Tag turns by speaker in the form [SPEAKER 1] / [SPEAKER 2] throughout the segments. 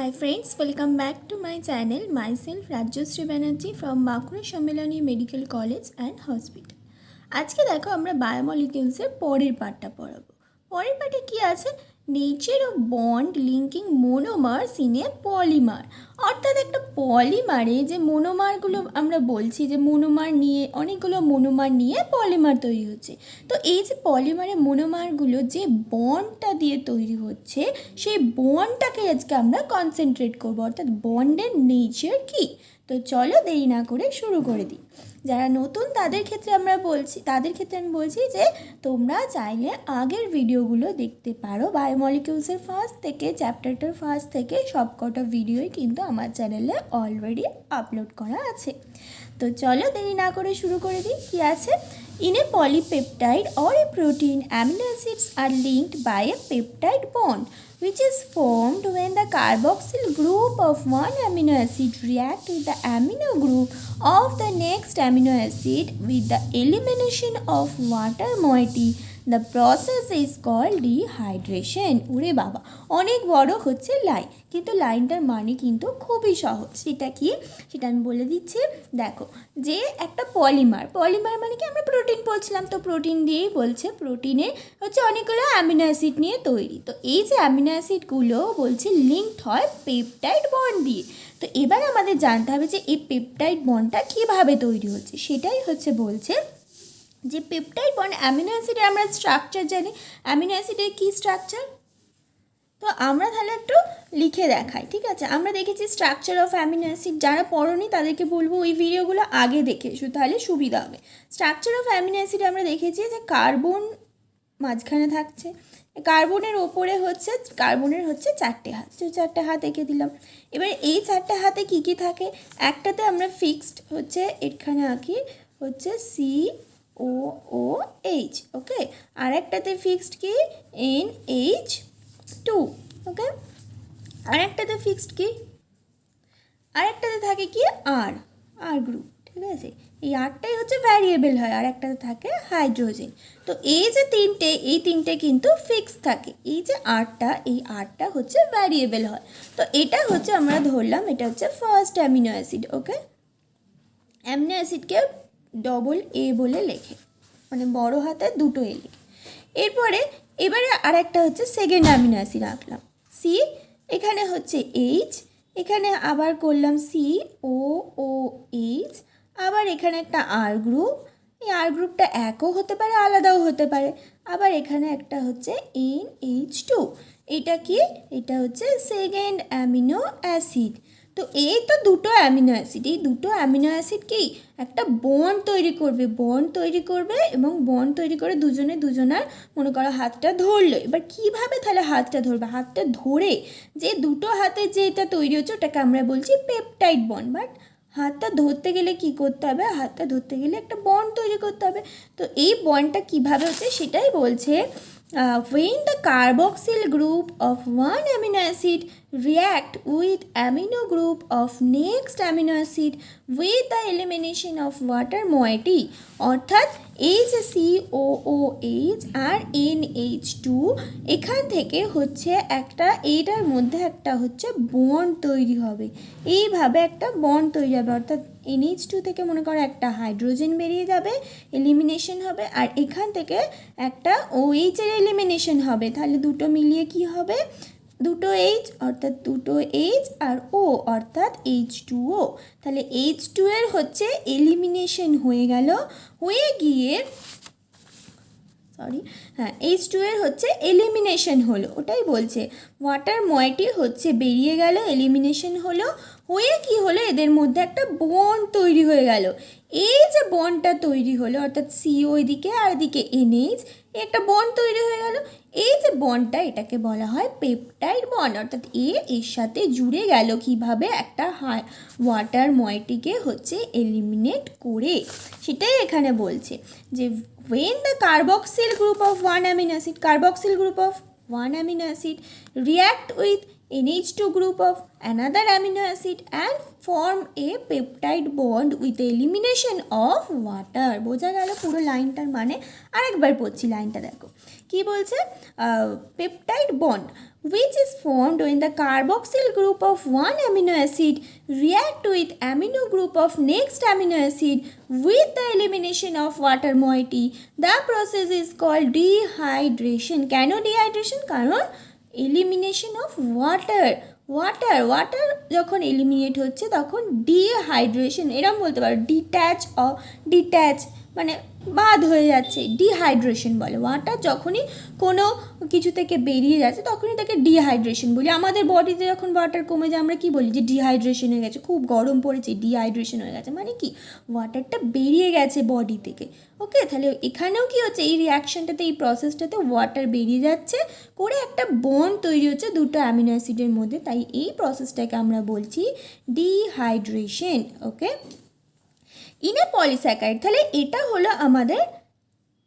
[SPEAKER 1] Hi friends, welcome back to my channel. Myself Rajyasree Banerjee from Bankura Sammelani Medical College and Hospital. আজকে দেখো আমরা বায়োমলিকিউলসের পরের পার্টটা পড়াবো। পরের পার্টে কি আছে? Nature of bond linking monomers in a polymer. অর্থাৎ একটা পলিমারে যে মোনোমারগুলো আমরা বলছি যে মোনোমার নিয়ে অনেকগুলো মোনোমার নিয়ে পলিমার তৈরি হচ্ছে। তো এই যে পলিমারে মোনোমারগুলো যে বন্ডটা দিয়ে তৈরি হচ্ছে সেই বন্ডটাকে আজকে আমরা কনসেন্ট্রেট করবো, অর্থাৎ বন্ডের নেচার কী। তো চলো দেরি না করে শুরু করে দিই। যারা নতুন তাদের ক্ষেত্রে আমি বলছি যে তোমরা চাইলে আগের ভিডিওগুলো দেখতে পারো। বায়োমলিকিউলসের ফার্স্ট থেকে চ্যাপ্টারটার ফার্স্ট থেকে সবকটা ভিডিওই কিন্তু আমার চ্যানেলে অলরেডি আপলোড করা আছে। তো চলো দেরি না করে শুরু করে দিই। কী আছে? In a polypeptide or a protein, amino acids are linked by a peptide bond which is formed when the carboxyl group of one amino acid react with the amino group of the next amino acid with the elimination of water moiety. The process is called dehydration. ওরে বাবা, অনেক বড় হচ্ছে line, কিন্তু লাইনটার মানে কিন্তু খুবই সহজ। সেটা কি সেটা আমি বলে দিচ্ছি। দেখো, যে একটা পলিমার মানে কি আমরা প্রোটিন বলছিলাম, তো প্রোটিন দিয়েই বলছে। প্রোটিনে হচ্ছে অনেকগুলো অ্যামিনো অ্যাসিড নিয়ে তৈরি। তো এই যে অ্যামিনো অ্যাসিডগুলো বলছে লিঙ্কড হয় পেপটাইড বন্ড দিয়ে। তো এবার আমাদের জানতে হবে যে এই পেপটাইড বন্ডটা কীভাবে তৈরি হচ্ছে। সেটাই হচ্ছে বলছে যে পেপটাইড বন্ড অ্যামিনো অ্যাসিডের আমরা স্ট্রাকচার জানি। অ্যামিনো অ্যাসিডের কী স্ট্রাকচার? তো আমরা তাহলে একটু লিখে দেখাই, ঠিক আছে? আমরা দেখেছি স্ট্রাকচার অফ অ্যামিনো অ্যাসিড। যারা পড়োনি তাদেরকে বলবো ওই ভিডিওগুলো আগে দেখে এসো, তাহলে সুবিধা হবে। স্ট্রাকচার অফ অ্যামিনো অ্যাসিড আমরা দেখেছি যে কার্বন মাঝখানে থাকছে, কার্বনের ওপরে হচ্ছে কার্বনের হচ্ছে চারটে হাত, চারটে হাত এঁকে দিলাম। এবার এই চারটে হাতে কী কী থাকে? একটাতে আমরা ফিক্সড হচ্ছে এখানে আঁকি হচ্ছে COOH, ওকে। আর একটাতে ফিক্সড কি NH2, ওকে। আর একটাতে ফিক্সড কি, আরেকটাতে থাকে কি আর গ্রুপ, ঠিক আছে। এই আরটাই হচ্ছে ভ্যারিয়েবল হয়, আর একটাতে থাকে হাইড্রোজেন। তো এই যে তিনটে কিন্তু ফিক্স থাকে। এই যে আরটা হচ্ছে ভ্যারিয়েবল হয়। তো এটা হচ্ছে আমরা ধরলাম এটা হচ্ছে first amino acid, okay. Amino অ্যাসিডকে ডবল এ বলে লেখে, মানে বড় হাতে দুটো এ লিখে। এবারে আর একটা হচ্ছে সেকেন্ড অ্যামিনো অ্যাসিড আঁকলাম সি, এখানে হচ্ছে এইচ, এখানে আবার করলাম COOH, আবার এখানে একটা আর গ্রুপ। এই আর গ্রুপটা একও হতে পারে আলাদাও হতে পারে। আবার এখানে একটা হচ্ছে NH2। এটা কি? এটা হচ্ছে সেকেন্ড অ্যামিনো অ্যাসিড। তো এই তো দুটো অ্যামিনো অ্যাসিড, এই দুটো অ্যামিনো অ্যাসিড কি একটা বন্ড তৈরি করবে এবং বন্ড তৈরি করে দুজনার মনে করো হাতটা ধরলো। এবার কিভাবে তাহলে হাতটা ধরবে? হাতটা ধরে যে দুটো হাতে যেটা তৈরি হচ্ছে ওটাকে আমরা বলছি পেপটাইড বন্ড। বাট হাতটা ধরতে গেলে কি করতে হবে? হাতটা ধরতে গেলে একটা বন্ড তৈরি করতে হবে। তো এই বন্ডটা কিভাবে হচ্ছে সেটাই বলছে। When the carboxyl group of one amino acid react with amino group of next amino acid with the elimination of water moiety, অর্থাৎ এই যে COOH আর NH2 এখান থেকে হচ্ছে একটা এইটার মধ্যে একটা হচ্ছে বন্ড তৈরি হবে। এইভাবে একটা বন্ড তৈরি হবে, অর্থাৎ NH2 থেকে মনে করো একটা হাইড্রোজেন বেরিয়ে যাবে, এলিমিনেশন হবে, আর এখান থেকে একটা OH এর এলিমিনেশন হবে। তাহলে দুটো মিলিয়ে কি হবে? দুটো H, অর্থাৎ দুটো H আর O অর্থাৎ H2O। তাহলে H2 এর হচ্ছে এলিমিনেশন হয়ে গেল, হয়ে গিয়ে H2 এর হচ্ছে এলিমিনেশন হলো, ওটাই বলছে। ওয়াটার ময়েটি হচ্ছে বেরিয়ে গেল, এলিমিনেশন হলো, হয়ে কি হলো? এদের মধ্যে একটা বন্ড তৈরি হয়ে গেল। এই যে বন্ডটা তৈরি হলো, অর্থাৎ CO এদিকে আর এদিকে NH, একটা বন্ড তৈরি হয়ে গেল। এই যে বন্ডটা এটাকে বলা হয় পেপটাইড বন্ড, অর্থাৎ এর সাথে জুড়ে গেল কিভাবে? একটা ওয়াটার ময়েটিকে হচ্ছে এলিমিনেট করে। সেটাই এখানে বলছে যে when the carboxyl group of one amino acid react with NH2 group of another amino acid and form a peptide bond with the elimination of water. বোঝা গেল পুরো লাইনটার মানে? আরেকবার পড়ছি লাইনটা, দেখো কি বলছে। Peptide bond which is formed when the carboxyl group of one amino acid react with amino group of next amino acid with the elimination of water moiety. The process is called dehydration. কেন dehydration? কারণ elimination of water যখন eliminate হচ্ছে তখন dehydration, এরকম বলতে পারো, detach মানে বাদ হয়ে যাচ্ছে, ডিহাইড্রেশন বলে। ওয়াটার যখনই কোনো কিছু থেকে বেরিয়ে যাচ্ছে তখনই তাকে ডিহাইড্রেশন বলি। আমাদের বডিতে যখন ওয়াটার কমে যায় আমরা কি বলি? যে ডিহাইড্রেশন হয়ে গেছে, খুব গরম পড়েছে, ডিহাইড্রেশন হয়ে গেছে, মানে কি ওয়াটারটা বেরিয়ে গেছে বডি থেকে। ওকে, তাহলে এখানেও কি হচ্ছে? এই রিয়াকশানটাতে, এই প্রসেসটাতে ওয়াটার বেরিয়ে যাচ্ছে, করে একটা বন্ড তৈরি হচ্ছে দুটো অ্যামিনো অ্যাসিডের মধ্যে, তাই এই প্রসেসটাকে আমরা বলছি dehydration. Okay, in a polysaccharide, তাহলে এটা হলো আমাদের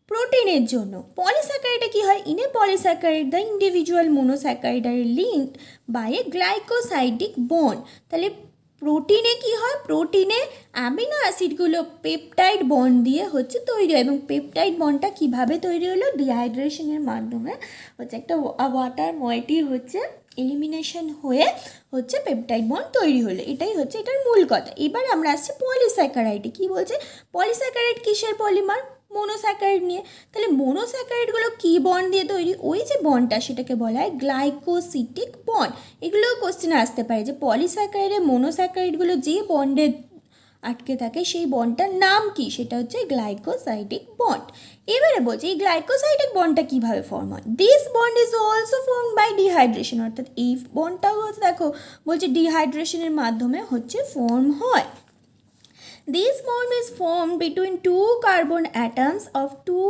[SPEAKER 1] প্রোটিনের জন্য। পলিস্যাকারাইডে কি হয়? In a polysaccharide the individual monosaccharide are linked by a glycosidic bond. তাহলে প্রোটিনে কি হয়? প্রোটিনে অ্যামিনো অ্যাসিডগুলো পেপটাইড বন্ড দিয়ে হচ্ছে তৈরি হয়, এবং পেপটাইড বন্ডটা কীভাবে তৈরি হলো? ডিহাইড্রেশনের মাধ্যমে হচ্ছে, একটা ওয়াটার ময়েটি হচ্ছে এলিমিনেশন হয়ে হচ্ছে পেপটাইড বন্ড তৈরি হলো। এটাই হচ্ছে এটার মূল কথা। এবার আমরা আসছি পলিস্যাকারাইডে। কী বলছে? পলিস্যাকারাইড কিসের পলিমার? মোনোস্যাকারাইড নিয়ে। তাহলে মোনোস্যাকারাইডগুলো কী বন্ড দিয়ে তৈরি? ওই যে বন্ডটা, সেটাকে বলা হয় গ্লাইকোসিটিক বন্ড। এগুলোও কোশ্চেনে আসতে পারে যে পলিস্যাকারাইডে মোনোস্যাকারাইডগুলো যে বন্ডে আটকে থাকে সেই বন্ডটার নাম কি? সেটা হচ্ছে গ্লাইকোসাইডিক বন্ড। এবারে বলছি এই গ্লাইকোসাইডিক বন্ডটা কীভাবে ফর্ম হয়? This bond is also form by dehydration, অর্থাৎ এই বন্ডটাও হচ্ছে, দেখো বলছে ডিহাইড্রেশনের মাধ্যমে হচ্ছে ফর্ম হয়। This bond is formed between two carbon atoms of two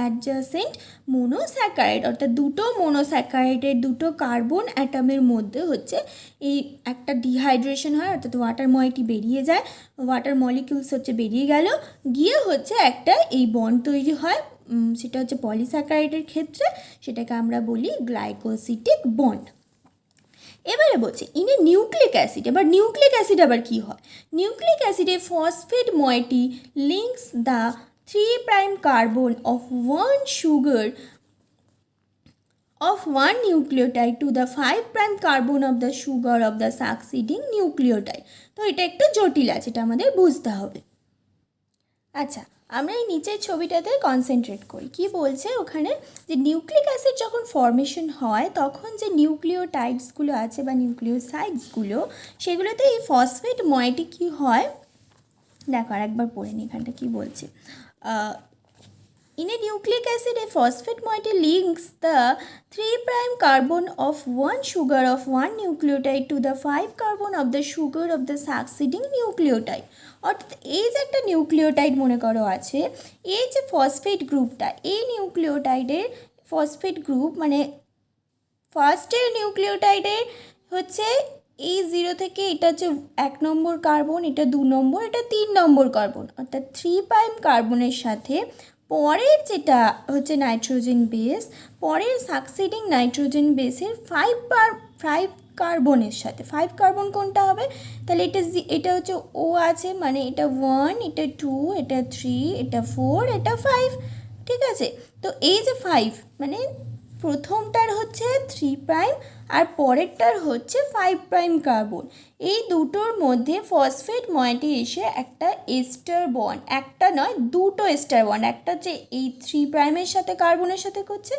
[SPEAKER 1] adjacent monosaccharide, অর্থাৎ দুটো মোনোস্যাকারাইডের দুটো কার্বন অ্যাটমের মধ্যে হচ্ছে এই একটা ডিহাইড্রেশন হয়, অর্থাৎ ওয়াটার ময়েটি বেরিয়ে যায়, ওয়াটার মলিকিউলস হচ্ছে বেরিয়ে গেল, গিয়ে হচ্ছে একটা এই বন্ড তৈরি হয়, সেটা হচ্ছে পলিস্যাকারাইডের ক্ষেত্রে সেটাকে আমরা বলি গ্লাইকোসিটিক বন্ড। এবারে বলছি ইন এ নিউক্লিক অ্যাসিড। এবার নিউক্লিক অ্যাসিড আবার কী হয়? নিউক্লিক অ্যাসিডে phosphate moiety links the 3' carbon of one sugar of one nucleotide to the 5' carbon of the sugar of the succeeding nucleotide. তো এটা একটু জটিল আছে, এটা আমাদের বুঝতে হবে। আচ্ছা, আমরা এই নিচের ছবিটাতে কনসেন্ট্রেট করি। কি বলছে ওখানে? যে নিউক্লিক অ্যাসিড যখন ফর্মেশন হয় তখন যে নিউক্লিওটাইডসগুলো আছে বা নিউক্লিওসাইডসগুলো, সেগুলোতে এই ফসফেট ময়েটি কী হয়? দেখো আর একবার পড়ে নিই এখানটা কী বলছে। In a nucleic acid, a phosphate moiety links the 3' carbon of one sugar of one nucleotide to the 5 carbon of the sugar of the succeeding nucleotide. অর্থাৎ এই যে একটা নিউক্লিওটাইড মনে করো আছে, এই যে ফসফেট গ্রুপটা, এই নিউক্লিওটাইডের ফসফেট গ্রুপ মানে ফার্স্টের নিউক্লিওটাইডের হচ্ছে এই 0 থেকে এটা হচ্ছে 1 নম্বর কার্বন, এটা 2 নম্বর, এটা 3 নম্বর কার্বন, অর্থাৎ 3' কার্বনের সাথে পরের যেটা হচ্ছে নাইট্রোজেন বেস, পরের সাকসিডিং নাইট্রোজেন বেসের 5 কার্বনের সাথে 5 কার্বন কোনটা হবে? তাহলে এটা হচ্ছে ও আছে, মানে এটা 1, এটা 2, এটা 3, এটা 4, এটা 5, ঠিক আছে? তো এই যে 5 মানে প্রথমটার হচ্ছে 3' আর পরেরটার হচ্ছে 5' কার্বন, এই দুটোর মধ্যে ফসফেট ময়েটি এসে একটা এস্টার বন্ড, একটা নয় দুটো এস্টার বন্ড, একটা হচ্ছে এই 3' সাথে কার্বনের সাথে করছে,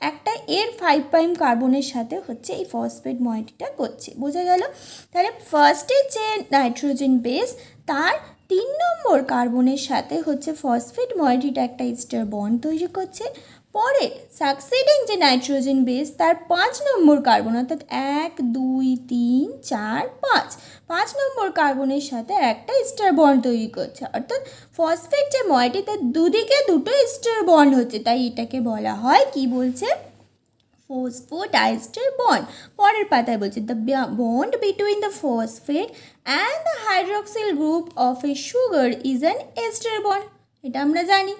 [SPEAKER 1] একটা এর 5' কার্বনের সাথে হচ্ছে এই ফসফেট ময়েটিটা করছে। বোঝা গেল? তাহলে ফার্স্টের যে নাইট্রোজেন বেস তার 3 নম্বর কার্বনের সাথে হচ্ছে ফসফেট ময়েটিটা একটা এস্টার বন্ড তৈরি করছে, পরে সাকসিডিং যে নাইট্রোজেন বেস তার 5 নম্বর কার্বন, অর্থাৎ 1, 2, 3, 4, 5 নম্বর কার্বনের সাথে একটা এস্টার বন্ড তৈরি করছে, অর্থাৎ ফসফেট যে ময়েটি তার দুদিকে দুটো এস্টার বন্ড হচ্ছে, তাই এটাকে বলা হয় কি বলছে? Phosphodiester bond. পরের পাতায় বলছে the bond between the phosphate and the hydroxyl group of a sugar is an ester bond. এটা আমরা জানি।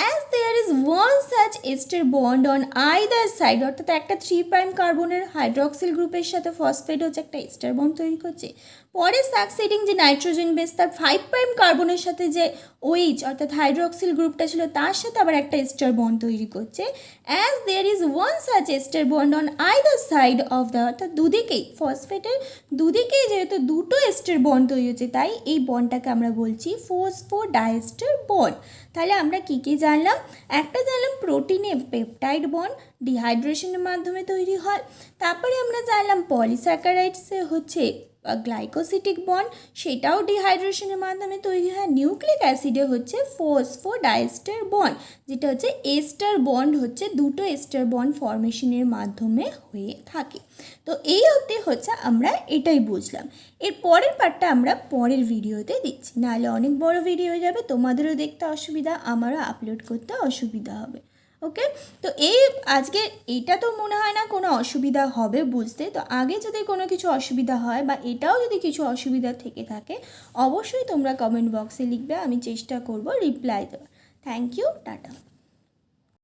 [SPEAKER 1] As there is one such ester bond on either side, অর্থাৎ একটা 3' কার্বনের হাইড্রক্সিল গ্রুপের সাথে ফসফেট হচ্ছে একটা এস্টার বন্ড তৈরি করছে। পরে সাকসিডিং যে নাইট্রোজেন বেস তার 5' কার্বনের সাথে যে OH অর্থাৎ হাইড্রক্সিল গ্রুপটা ছিল তার সাথে আবার একটা এস্টার বন্ড তৈরি করছে। As there is one such ester bond on either side of the, অর্থাৎ দুদিকেই ফসফেটের দুদিকেই যেহেতু দুটো এস্টার বন্ড তৈরি হচ্ছে তাই এই বন্ডটাকে আমরা বলছি ফসফোডাইএস্টার বন্ড। তাহলে আমরা কী কী জানলাম? একটা জানলাম প্রোটিনে পেপটাইড বন্ড ডিহাইড্রেশনের মাধ্যমে তৈরি হয়। তারপরে আমরা জানলাম পলিস্যাকারাইডসে হচ্ছে গ্লাইকোসিটিক বন্ড, সেটাও ডিহাইড্রেশনের মাধ্যমে তৈরি হয়। নিউক্লিক অ্যাসিডে হচ্ছে ফসফোডাইএস্টার বন্ড, যেটা হচ্ছে এস্টার বন্ড হচ্ছে দুটো এস্টার বন্ড ফর্মেশনের মাধ্যমে হয়ে থাকে। তো এই অবধি হচ্ছে আমরা এটাই বুঝলাম। এর পরের পার্টটা আমরা পরের ভিডিওতে দিচ্ছি, নাহলে অনেক বড় ভিডিও হয়ে যাবে, তোমাদেরও দেখতে অসুবিধা, আমারও আপলোড করতে অসুবিধা হবে। ওকে, তো এই আজকে এইটা তো মনে হয় না কোনো অসুবিধা হবে বুঝতে। তো আগে যদি কোনো কিছু অসুবিধা হয় বা এটাও যদি কিছু অসুবিধা থেকে থাকে অবশ্যই তোমরা কমেন্ট বক্সে লিখবে, আমি চেষ্টা করব রিপ্লাই দেওয়ার। Thank you, tata.